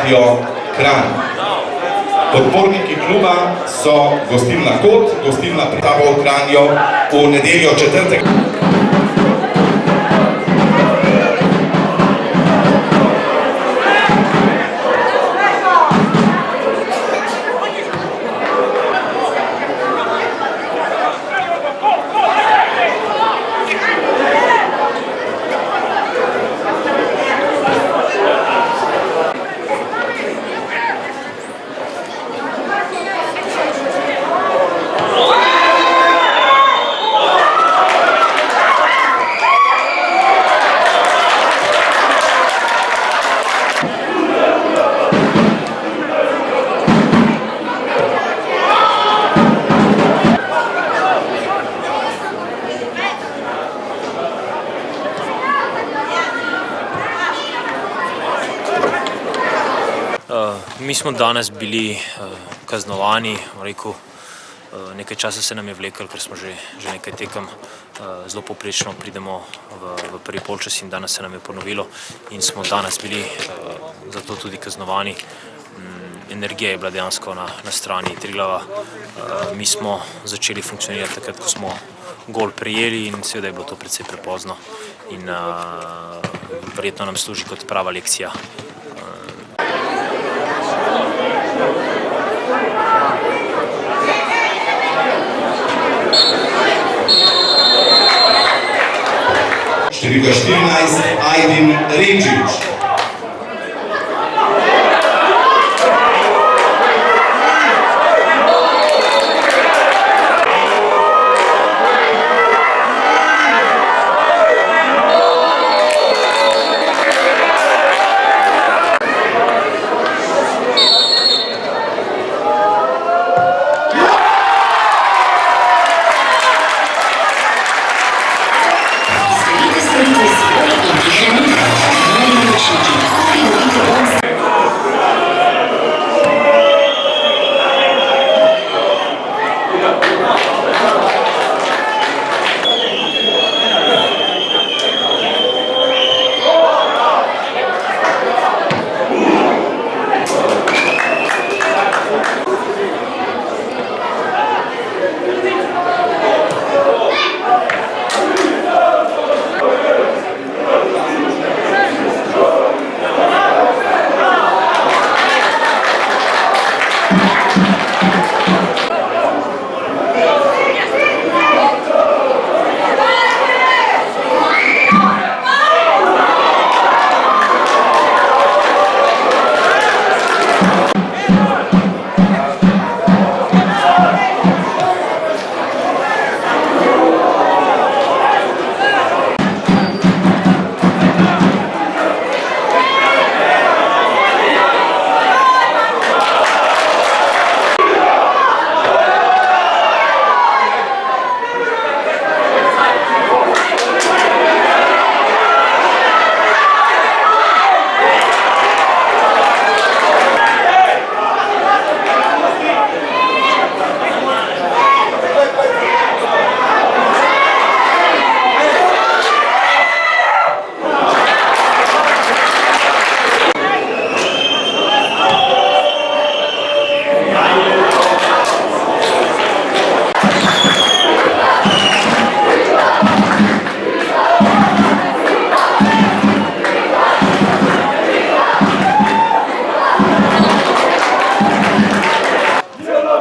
Triglav Kranj. Podporniki kluba so gostilna Kot, gostilna Prve v Kranju v nedeljo 4. Mi smo danes bili kaznovani, rekel, nekaj časa se nam je vlekel, ker smo že nekaj tekem zelo poprečno pridemo v prvi polčas in danes se nam je ponovilo in smo danes bili zato tudi kaznovani. Energija je bila dejansko na strani Triglava. Mi smo začeli funkcionirati takrat, ko smo gol prijeli in seveda je bilo to precej prepozno in verjetno nam služi kot prava lekcija. Številka 14, Ajdin Rečič.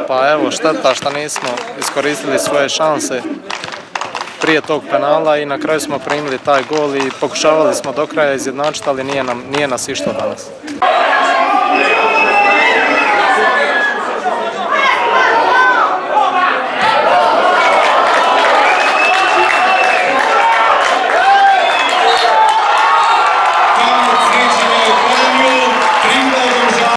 Pa evo, šteta što nismo iskoristili svoje šanse prije tog penala i na kraju smo primili taj gol i pokušavali smo do kraja izjednačiti, ali nije nas išlo danas.